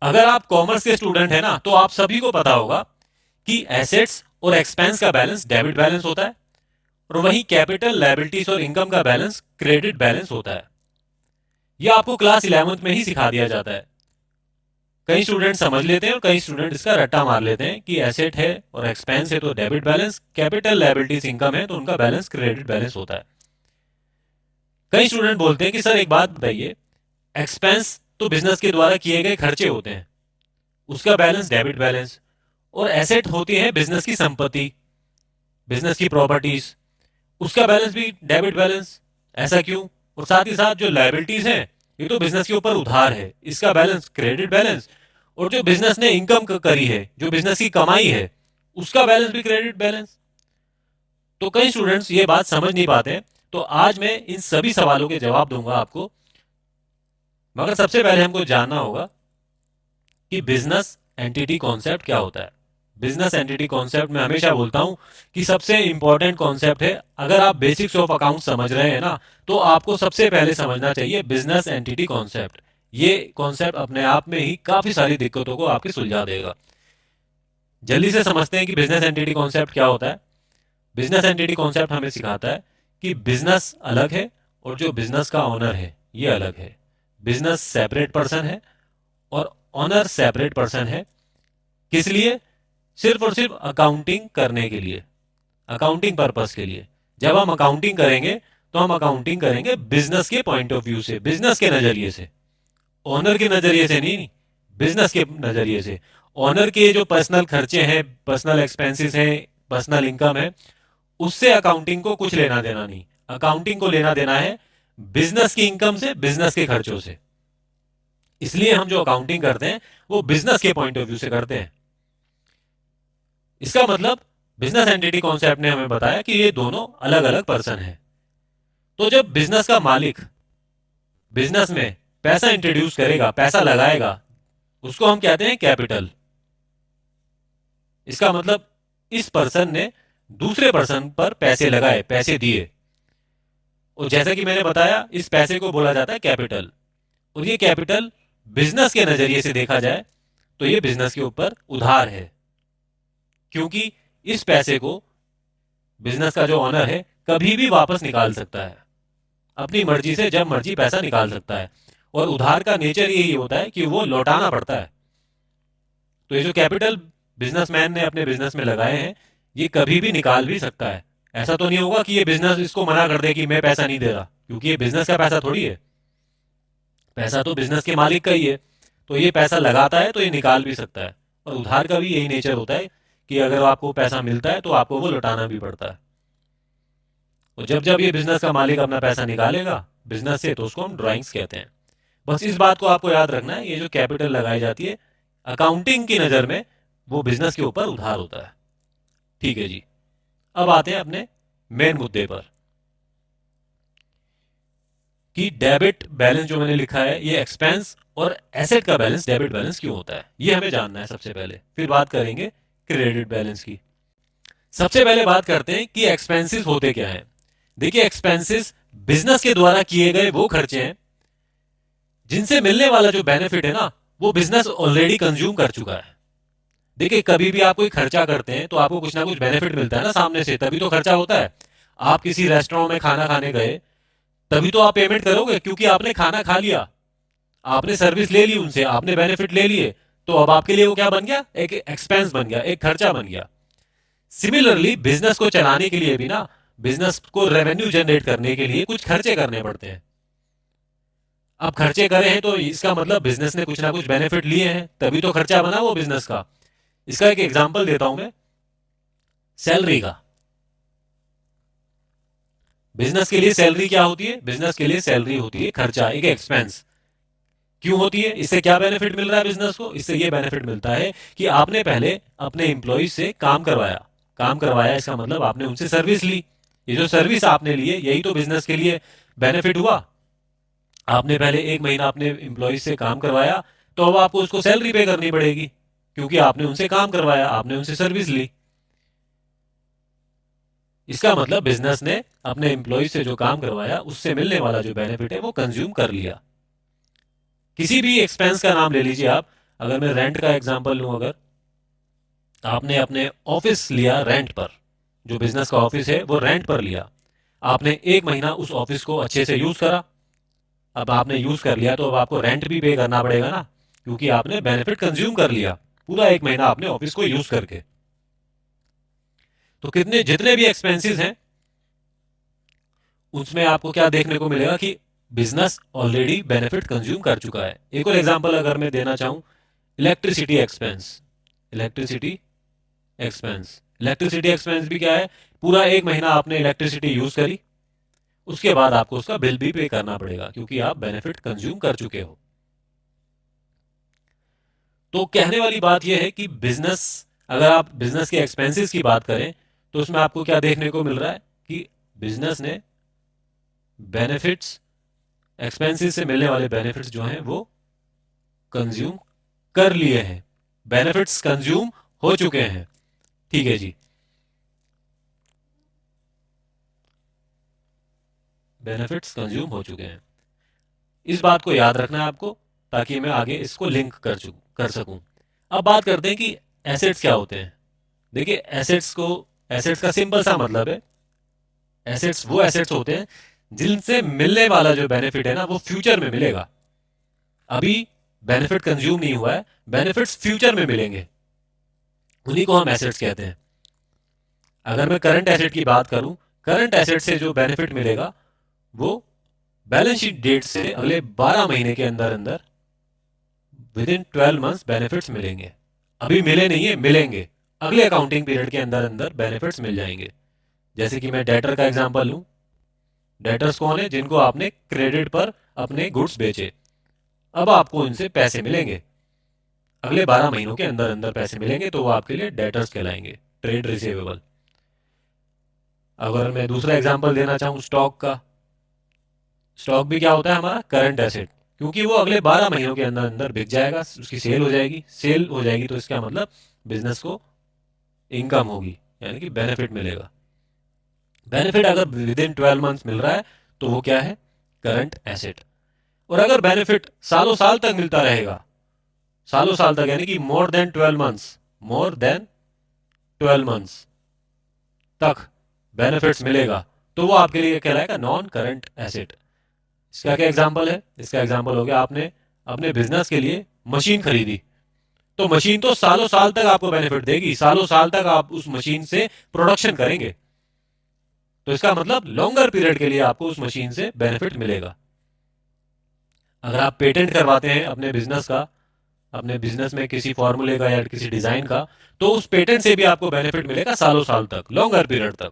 अगर आप कॉमर्स के स्टूडेंट हैं ना, तो आप सभी को पता होगा कि एसेट्स और एक्सपेंस का बैलेंस डेबिट बैलेंस होता है, और वहीं कैपिटल, लायबिलिटीज और इनकम का बैलेंस क्रेडिट बैलेंस होता है। यह आपको क्लास 11th में ही सिखा दिया जाता है। कई स्टूडेंट समझ लेते हैं और कई स्टूडेंट इसका रट्टा मार लेते हैं कि एसेट है और एक्सपेंस है तो debit balance, capital, liabilities, income है तो उनका बैलेंस क्रेडिट बैलेंस होता है। कई स्टूडेंट बोलते हैं कि सर एक बात बताइए, एक्सपेंस तो बिजनेस के द्वारा किए गए खर्चे होते हैं, उसका बैलेंस डेबिट बैलेंस, और एसेट होती है बिजनेस की संपत्ति, बिजनेस की प्रॉपर्टीज, उसका बैलेंस भी डेबिट बैलेंस। ऐसा क्यों? और साथ ही साथ जो लायबिलिटीज हैं, ये तो बिजनेस के ऊपर उधार है, इसका बैलेंस क्रेडिट बैलेंस। और जो बिजनेस ने इनकम करी है, जो बिजनेस की कमाई है, उसका बैलेंस भी क्रेडिट बैलेंस। तो कई स्टूडेंट्स ये बात समझ नहीं पाते हैं। तो आज मैं इन सभी सवालों के जवाब दूंगा आपको, मगर सबसे पहले हमको जानना होगा कि बिजनेस एंटिटी कॉन्सेप्ट क्या होता है। बिजनेस एंटिटी कॉन्सेप्ट में हमेशा बोलता हूं कि सबसे इंपॉर्टेंट कॉन्सेप्ट है। अगर आप बेसिक्स ऑफ अकाउंट समझ रहे हैं ना, तो आपको सबसे पहले समझना चाहिए बिजनेस एंटिटी कॉन्सेप्ट। ये कॉन्सेप्ट अपने आप में ही काफी सारी दिक्कतों को आपकी सुलझा देगा। जल्दी से समझते हैं कि बिजनेस एंटिटी कॉन्सेप्ट क्या होता है। बिजनेस एंटिटी कॉन्सेप्ट हमें सिखाता है कि बिजनेस अलग है और जो बिजनेस का ऑनर है ये अलग है। बिजनेस सेपरेट पर्सन है और ऑनर सेपरेट पर्सन है। किस लिए? सिर्फ और सिर्फ अकाउंटिंग करने के लिए, अकाउंटिंग पर्पस के लिए। जब हम अकाउंटिंग करेंगे तो हम अकाउंटिंग करेंगे बिजनेस के पॉइंट ऑफ व्यू से, बिजनेस के नजरिए से, ऑनर के नजरिए से नहीं, बिजनेस के नजरिए से। ऑनर के जो पर्सनल खर्चे हैं, पर्सनल एक्सपेंसेस हैं, पर्सनल इनकम है, उससे अकाउंटिंग को कुछ लेना देना नहीं। अकाउंटिंग को लेना देना है बिजनेस की इनकम से, बिजनेस के खर्चों से। इसलिए हम जो अकाउंटिंग करते हैं वो बिजनेस के पॉइंट ऑफ व्यू से करते हैं। इसका मतलब बिजनेस एंटिटी कॉन्सेप्ट ने हमें बताया कि ये दोनों अलग अलग पर्सन हैं। तो जब बिजनेस का मालिक बिजनेस में पैसा इंट्रोड्यूस करेगा, पैसा लगाएगा, उसको हम कहते हैं कैपिटल। इसका मतलब इस पर्सन ने दूसरे पर्सन पर पैसे लगाए, पैसे दिए, और जैसा कि मैंने बताया इस पैसे को बोला जाता है कैपिटल। और ये कैपिटल बिजनेस के नजरिए से देखा जाए तो ये बिजनेस के ऊपर उधार है, क्योंकि इस पैसे को बिजनेस का जो ऑनर है कभी भी वापस निकाल सकता है, अपनी मर्जी से जब मर्जी पैसा निकाल सकता है। और उधार का नेचर यही होता है कि वो लौटाना पड़ता है। तो ये जो कैपिटल बिजनेसमैन ने अपने बिजनेस में लगाए हैं, ये कभी भी निकाल भी सकता है। ऐसा तो नहीं होगा कि ये बिजनेस इसको मना कर दे कि मैं पैसा नहीं दे रहा, क्योंकि ये बिजनेस का पैसा थोड़ी है, पैसा तो बिजनेस के मालिक का ही है। तो ये पैसा लगाता है तो ये निकाल भी सकता है। और उधार का भी यही नेचर होता है कि अगर आपको पैसा मिलता है तो आपको वो लौटाना भी पड़ता है। और जब जब ये बिजनेस का मालिक अपना पैसा निकालेगा बिजनेस से, तो उसको हम ड्राइंग्स कहते हैं। बस इस बात को आपको याद रखना है, ये जो कैपिटल लगाई जाती है अकाउंटिंग की नज़र में वो बिजनेस के ऊपर उधार होता है। ठीक है जी, अब आते हैं अपने मेन मुद्दे पर कि डेबिट बैलेंस जो मैंने लिखा है ये एक्सपेंस और एसेट का बैलेंस डेबिट बैलेंस क्यों होता है, ये हमें जानना है सबसे पहले। फिर बात करेंगे क्रेडिट बैलेंस की। सबसे पहले बात करते हैं कि एक्सपेंसेस होते क्या हैं। देखिए, एक्सपेंसेस बिजनेस के द्वारा किए गए वो खर्चे हैं जिनसे मिलने वाला जो बेनिफिट है ना, वो बिजनेस ऑलरेडी कंज्यूम कर चुका है। देखिए, कभी भी आप कोई खर्चा करते हैं तो आपको कुछ ना कुछ बेनिफिट मिलता है ना सामने से, तभी तो खर्चा होता है। आप किसी रेस्टोरेंट में खाना खाने गए, तभी तो आप पेमेंट करोगे, क्योंकि आपने खाना खा लिया, आपने सर्विस ले ली उनसे, आपने बेनिफिट ले लिए। तो अब आपके लिए वो क्या बन गया? एक एक्सपेंस बन गया, एक खर्चा बन गया। सिमिलरली बिजनेस को चलाने के लिए भी ना, बिजनेस को रेवेन्यू जनरेट करने के लिए कुछ खर्चे करने पड़ते हैं। अब खर्चे करे हैं तो इसका मतलब बिजनेस ने कुछ ना कुछ बेनिफिट लिए हैं, तभी तो खर्चा बना वो बिजनेस का। इसका एक एग्जांपल देता हूं मैं, सैलरी का। बिजनेस के लिए सैलरी क्या होती है? बिजनेस के लिए सैलरी होती है खर्चा, एक एक्सपेंस। क्यों होती है? इससे क्या बेनिफिट मिल रहा है बिजनेस को? इससे ये बेनिफिट मिलता है कि आपने पहले अपने एम्प्लॉय से काम करवाया, काम करवाया इसका मतलब आपने उनसे सर्विस ली। ये जो सर्विस आपने ली है यही तो बिजनेस के लिए बेनिफिट हुआ। आपने पहले एक महीना अपने एम्प्लॉय से काम करवाया, तो अब आपको उसको सैलरी पे करनी पड़ेगी, क्योंकि आपने उनसे काम करवाया, आपने उनसे सर्विस ली। इसका मतलब बिजनेस ने अपने एम्प्लॉय से जो काम करवाया उससे मिलने वाला जो बेनिफिट है वो कंज्यूम कर लिया। किसी भी एक्सपेंस का नाम ले लीजिए आप, अगर मैं रेंट का एग्जांपल लूँ, अगर आपने अपने ऑफिस लिया रेंट पर, जो बिजनेस का ऑफिस है वो रेंट पर लिया, आपने एक महीना उस ऑफिस को अच्छे से यूज करा, अब आपने यूज कर लिया तो अब आपको रेंट भी पे करना पड़ेगा ना, क्योंकि आपने बेनिफिट कंज्यूम कर लिया पूरा एक महीना आपने ऑफिस को यूज करके। तो कितने जितने भी एक्सपेंसेस हैं उसमें आपको क्या देखने को मिलेगा कि बिजनेस ऑलरेडी बेनिफिट कंज्यूम कर चुका है। एक और एग्जांपल अगर मैं देना चाहूं, electricity expense. Electricity expense electricity expense भी क्या है, पूरा एक महीना आपने इलेक्ट्रिसिटी यूज करी, उसके बाद आपको उसका बिल भी पे करना पड़ेगा क्योंकि आप बेनिफिट कंज्यूम कर चुके हो। तो कहने वाली बात यह है कि बिजनेस, अगर आप बिजनेस के एक्सपेंसेस की बात करें तो उसमें आपको क्या देखने को मिल रहा है कि बिजनेस ने बेनिफिट्स, एक्सपेंसेस से मिलने वाले बेनिफिट्स जो हैं वो कंज्यूम कर लिए हैं, बेनिफिट्स कंज्यूम हो चुके हैं। ठीक है जी, बेनिफिट्स कंज्यूम हो चुके हैं। इस बात को याद रखना है आपको, ताकि मैं आगे इसको लिंक कर सकूं। अब बात करते हैं कि एसेट्स क्या होते हैं। देखिए एसेट्स का सिंपल सा मतलब है, एसेट्स वो एसेट्स होते हैं जिनसे मिलने वाला जो बेनिफिट है ना वो फ्यूचर में मिलेगा। अभी बेनिफिट कंज्यूम नहीं हुआ है, बेनिफिट्स फ्यूचर में मिलेंगे, उन्हीं को हम एसेट्स कहते हैं। अगर मैं करंट एसेट की बात करूं, करंट एसेट से जो बेनिफिट मिलेगा वो बैलेंस शीट डेट से अगले 12 महीने के अंदर अंदर विद इन 12 मंथ्स बेनिफिट्स मिलेंगे। अभी मिले नहीं है, मिलेंगे, अगले अकाउंटिंग पीरियड के अंदर अंदर बेनिफिट्स मिल जाएंगे। जैसे कि मैं डेटर का एग्जांपल लूं, डेटर्स कौन है, जिनको आपने क्रेडिट पर अपने गुड्स बेचे, अब आपको इनसे पैसे मिलेंगे, अगले 12 महीनों के अंदर अंदर पैसे मिलेंगे, तो वो आपके लिए डेटर्स कहलाएंगे, ट्रेड रिसीवेबल। अगर मैं दूसरा एग्जांपल देना चाहूँ स्टॉक का, स्टॉक भी क्या होता है हमारा करंट एसेट, क्योंकि वो अगले 12 महीनों के अंदर अंदर बिक जाएगा, उसकी सेल हो जाएगी, सेल हो जाएगी तो इसका मतलब बिजनेस को इनकम होगी, यानी कि बेनिफिट मिलेगा। बेनिफिट अगर विद इन 12 मंथ्स मिल रहा है तो वो क्या है, करंट एसेट। और अगर बेनिफिट सालों साल तक मिलता रहेगा, सालों साल तक यानी कि more than 12 months, more than 12 months तक बेनिफिट्स मिलेगा, तो वो आपके लिए कहलाएगा नॉन करंट एसेट। इसका क्या एग्जांपल है, इसका एग्जांपल हो गया आपने अपने बिजनेस के लिए मशीन खरीदी, तो मशीन तो सालों साल तक आपको बेनिफिट देगी, सालों साल तक आप उस मशीन से प्रोडक्शन करेंगे, तो इसका मतलब लॉन्गर पीरियड के लिए आपको उस मशीन से बेनिफिट मिलेगा। अगर आप पेटेंट करवाते हैं अपने बिजनेस का, अपने बिजनेस में किसी फॉर्मूले का या किसी डिजाइन का, तो उस पेटेंट से भी आपको बेनिफिट मिलेगा सालों साल तक, लॉन्गर पीरियड तक।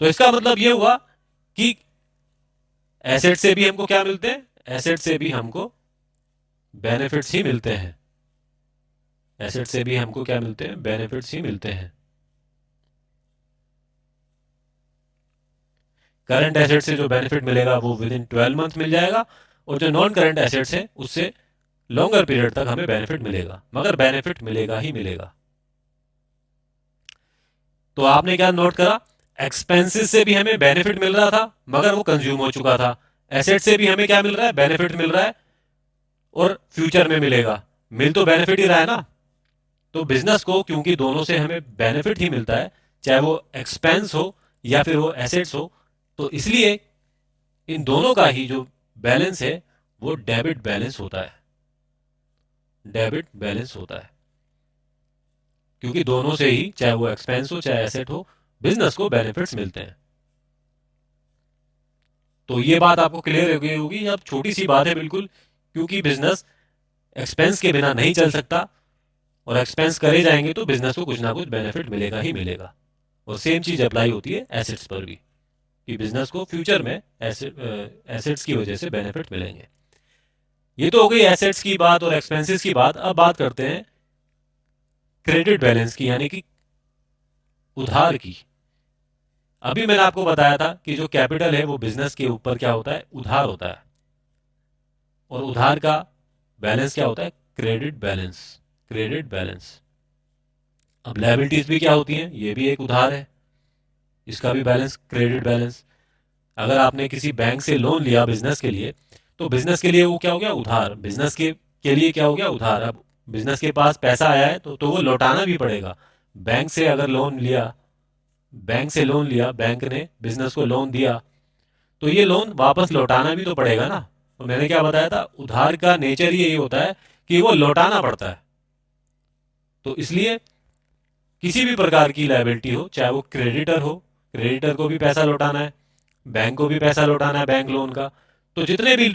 तो इसका मतलब यह हुआ कि एसेट से भी हमको क्या मिलते हैं, एसेट से भी हमको बेनिफिट्स ही मिलते हैं, एसेट से भी हमको क्या मिलते हैं, बेनिफिट्स ही मिलते हैं। करंट एसेट से जो बेनिफिट मिलेगा वो विद इन 12 मंथ मिल जाएगा, और जो नॉन करंट एसेट्स है उससे लॉन्गर पीरियड तक हमें बेनिफिट मिलेगा, मगर बेनिफिट मिलेगा ही मिलेगा। तो आपने क्या नोट करा, एक्सपेंसेस से भी हमें बेनिफिट मिल रहा था मगर वो कंज्यूम हो चुका था, एसेट से भी हमें क्या मिल रहा है, बेनिफिट मिल रहा है और फ्यूचर में मिलेगा, मिल तो बेनिफिट ही रहा है ना। तो बिजनेस को क्योंकि दोनों से हमें बेनिफिट ही मिलता है, चाहे वो एक्सपेंस हो या फिर वो एसेट्स हो, तो इसलिए इन दोनों का ही जो बैलेंस है वो डेबिट बैलेंस होता है, डेबिट बैलेंस होता है, क्योंकि दोनों से ही चाहे वो एक्सपेंस हो चाहे एसेट हो बिजनेस को बेनिफिट्स मिलते हैं। तो ये बात आपको क्लियर हो गई होगी, अब छोटी सी बात है बिल्कुल, क्योंकि बिजनेस एक्सपेंस के बिना नहीं चल सकता, और एक्सपेंस करे जाएंगे तो बिजनेस को कुछ ना कुछ बेनिफिट मिलेगा ही मिलेगा। और सेम चीज अप्लाई होती है एसेट्स पर भी, कि बिजनेस को फ्यूचर में एसेट्स की वजह से बेनिफिट मिलेंगे। ये तो हो गई एसेट्स की बात और एक्सपेंसेस की बात। अब बात करते हैं क्रेडिट बैलेंस की, यानी कि उधार की। अभी मैंने आपको बताया था कि जो कैपिटल है वो बिजनेस के ऊपर क्या होता है, उधार होता है, और उधार का बैलेंस क्या होता है, क्रेडिट बैलेंस, क्रेडिट बैलेंस। अब लायबिलिटीज भी क्या होती हैं, ये भी एक उधार है, इसका भी बैलेंस क्रेडिट बैलेंस। अगर आपने किसी बैंक से लोन लिया बिजनेस के लिए, तो बिजनेस के लिए वो क्या हो गया, उधार, बिजनेस के के लिए क्या हो गया, उधार। अब बिजनेस के पास पैसा आया है तो वो लौटाना भी पड़ेगा। बैंक से अगर लोन लिया, बैंक ने बिजनेस को लोन दिया, तो ये लोन वापस लौटाना भी तो पड़ेगा ना। तो मैंने क्या बताया था, उधार का नेचर ही यही होता है कि वो लौटाना पड़ता है। तो इसलिए किसी भी प्रकार की लायबिलिटी हो, चाहे वो क्रेडिटर हो, क्रेडिटर को भी पैसा लौटाना है, बैंक को भी पैसा लौटाना है बैंक लोन का। तो जितने भी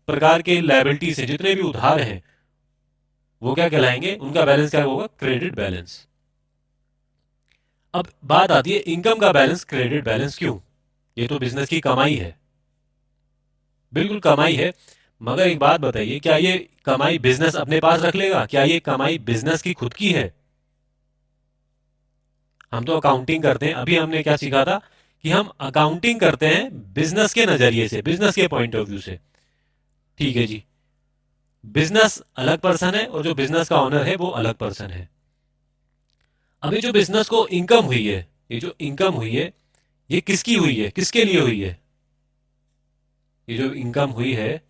प्रकार के लायबिलिटीज हैं, जितने भी उधार हैं, वो क्या कहलाएंगे, उनका बैलेंस क्या होगा, क्रेडिट बैलेंस। अब बात आती है इनकम का बैलेंस क्रेडिट बैलेंस क्यों। ये तो बिजनेस की कमाई है, बिल्कुल कमाई है, मगर एक बात बताइए, क्या ये कमाई बिजनेस अपने पास रख लेगा? क्या ये कमाई बिजनेस की खुद की है? हम तो अकाउंटिंग करते हैं, अभी हमने क्या सीखा था कि हम अकाउंटिंग करते हैं बिजनेस के नजरिए से, बिजनेस के पॉइंट ऑफ व्यू से। ठीक है जी, बिजनेस अलग पर्सन है और जो बिजनेस का ओनर है वो अलग पर्सन है। अभी जो बिजनेस को इनकम हुई है, ये जो इनकम हुई है, ये किसकी हुई है, किसके लिए हुई है? ये जो इनकम हुई है,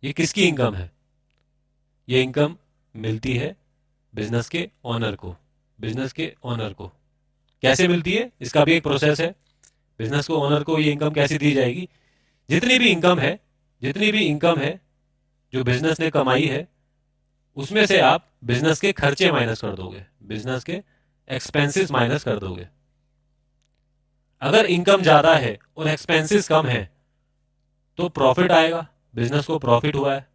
ये किसकी इनकम है? ये इनकम मिलती है बिजनेस के ओनर को, बिजनेस के ओनर को। कैसे मिलती है, इसका भी एक प्रोसेस है। बिजनेस को ओनर को ये इनकम कैसे दी जाएगी? जितनी भी इनकम है, जितनी भी इनकम है जो बिजनेस ने कमाई है, उसमें से आप बिजनेस के खर्चे माइनस कर दोगे, बिजनेस के एक्सपेंसेस माइनस कर दोगे। अगर इनकम ज्यादा है और एक्सपेंसेस कम है तो प्रॉफिट आएगा, बिजनेस को प्रॉफिट हुआ है।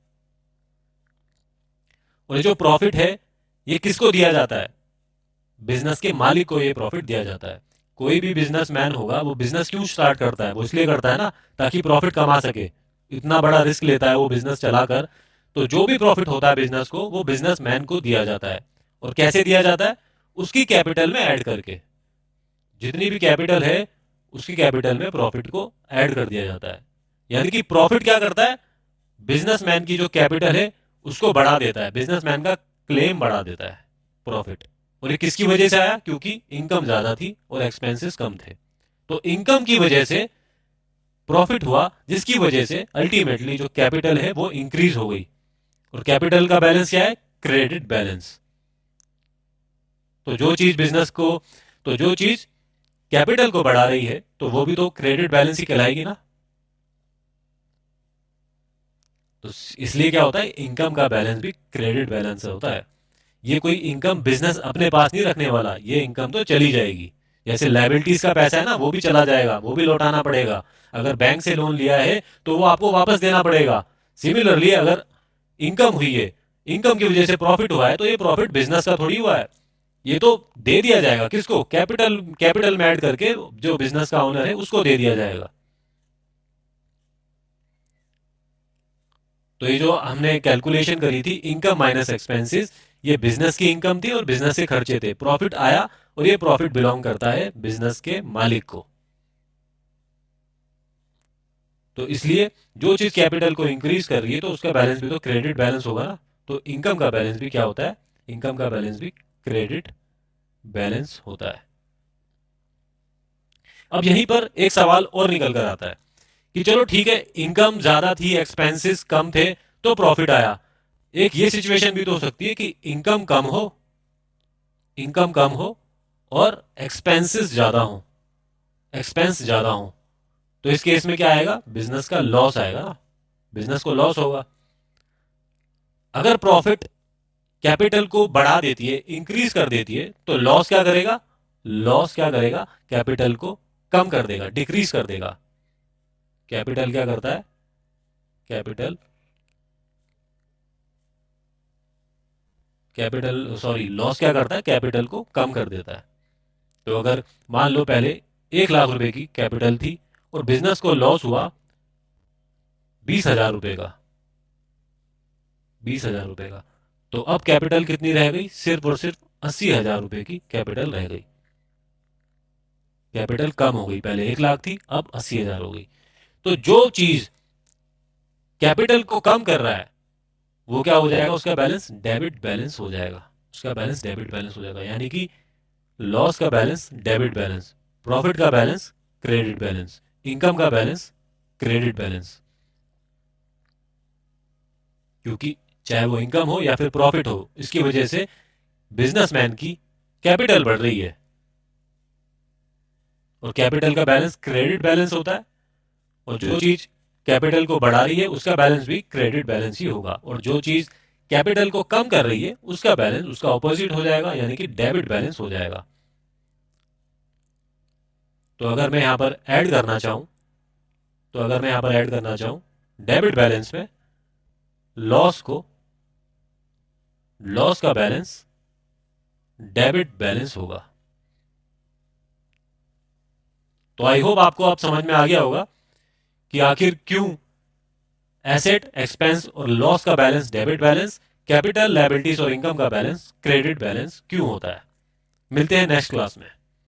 और ये जो प्रॉफिट है, ये किसको दिया जाता है? बिजनेस के मालिक को ये प्रॉफिट दिया जाता है। कोई भी बिजनेसमैन होगा, वो बिजनेस क्यों स्टार्ट करता है? वो इसलिए करता है ना, ताकि प्रॉफिट कमा सके। इतना बड़ा रिस्क लेता है वो बिजनेस चलाकर, तो जो भी प्रॉफिट होता है बिजनेस को, वो बिजनेसमैन को दिया जाता है। और कैसे दिया जाता है? उसकी कैपिटल में ऐड करके। जितनी भी कैपिटल है, उसकी कैपिटल में प्रॉफिट को ऐड कर दिया जाता है। यानी कि प्रॉफिट क्या करता है, बिजनेसमैन की जो कैपिटल है उसको बढ़ा देता है, बिजनेसमैन का क्लेम बढ़ा देता है प्रॉफिट। और ये किसकी वजह से आया? क्योंकि इनकम ज्यादा थी और एक्सपेंसेस कम थे। तो इनकम की वजह से प्रॉफिट हुआ, जिसकी वजह से अल्टीमेटली जो कैपिटल है वो इंक्रीज हो गई। और कैपिटल का बैलेंस क्या है? Credit balance. तो जो चीज बिजनेस को, तो जो चीज कैपिटल को बढ़ा रही है, तो वो भी तो क्रेडिट बैलेंस ही कहलाएगी ना। तो इसलिए क्या होता है, इनकम का बैलेंस भी क्रेडिट बैलेंस होता है। ये कोई इनकम बिजनेस अपने पास नहीं रखने वाला, ये इनकम तो चली जाएगी। जैसे लाइबिलिटीज का पैसा है ना, वो भी चला जाएगा, वो भी लौटाना पड़ेगा। अगर बैंक से लोन लिया है तो वो आपको वापस देना पड़ेगा। सिमिलरली अगर इनकम हुई है, इनकम की वजह से प्रॉफिट हुआ है, तो ये प्रॉफिट बिजनेस का थोड़ी हुआ है, ये तो दे दिया जाएगा किसको? कैपिटल, कैपिटल में ऐड करके जो बिजनेस का ओनर है उसको दे दिया जाएगा। तो ये जो हमने कैलकुलेशन करी थी, इनकम माइनस एक्सपेंसेस, ये बिजनेस की इनकम थी और बिजनेस के खर्चे थे, प्रॉफिट आया, और ये प्रॉफिट बिलोंग करता है बिजनेस के मालिक को। तो इसलिए जो चीज कैपिटल को इंक्रीज कर रही है, तो उसका बैलेंस भी तो क्रेडिट बैलेंस होगा ना। तो इनकम का बैलेंस भी क्या होता है? इनकम का बैलेंस भी क्रेडिट बैलेंस होता है। अब यहीं पर एक सवाल और निकल कर आता है कि चलो ठीक है, इनकम ज्यादा थी, एक्सपेंसेस कम थे, तो प्रॉफिट आया। एक ये सिचुएशन भी तो हो सकती है कि इनकम कम हो, इनकम कम हो और एक्सपेंसेस ज्यादा हो, एक्सपेंस ज्यादा हो। तो इस केस में क्या आएगा? बिजनेस का लॉस आएगा ना, बिजनेस को लॉस होगा। अगर प्रॉफिट कैपिटल को बढ़ा देती है, इंक्रीज कर देती है, तो लॉस क्या करेगा? लॉस क्या करेगा? कैपिटल को कम कर देगा, डिक्रीज कर देगा। कैपिटल क्या करता है? कैपिटल, कैपिटल सॉरी, लॉस क्या करता है? कैपिटल को कम कर देता है। तो अगर मान लो पहले 1 लाख रुपए की कैपिटल थी और बिजनेस को लॉस हुआ 20,000 रुपए का, 20,000 रुपए का, तो अब कैपिटल कितनी रह गई? सिर्फ और सिर्फ 80,000 रुपए की कैपिटल रह गई। कैपिटल कम हो गई, पहले 1 लाख थी, अब 80,000 हो गई। तो जो चीज कैपिटल को कम कर रहा है, वो क्या हो जाएगा? उसका बैलेंस डेबिट बैलेंस हो जाएगा, उसका बैलेंस डेबिट बैलेंस हो जाएगा। यानी कि लॉस का बैलेंस डेबिट बैलेंस, प्रॉफिट का बैलेंस क्रेडिट बैलेंस, इनकम का बैलेंस क्रेडिट बैलेंस। क्योंकि चाहे वो इनकम हो या फिर प्रॉफिट हो, इसकी वजह से बिजनेसमैन की कैपिटल बढ़ रही है, और कैपिटल का बैलेंस क्रेडिट बैलेंस होता है, और जो चीज कैपिटल को बढ़ा रही है उसका बैलेंस भी क्रेडिट बैलेंस ही होगा, और जो चीज कैपिटल को कम कर रही है उसका बैलेंस उसका ऑपोजिट हो जाएगा, यानी कि डेबिट बैलेंस हो जाएगा। तो अगर मैं यहां पर ऐड करना चाहूं डेबिट बैलेंस में लॉस का बैलेंस डेबिट बैलेंस होगा। तो आई होप आपको अब समझ में आ गया होगा कि आखिर क्यों एसेट, एक्सपेंस और लॉस का balance debit balance, capital, liabilities और इनकम का बैलेंस क्रेडिट बैलेंस क्यों होता है। मिलते हैं नेक्स्ट क्लास में।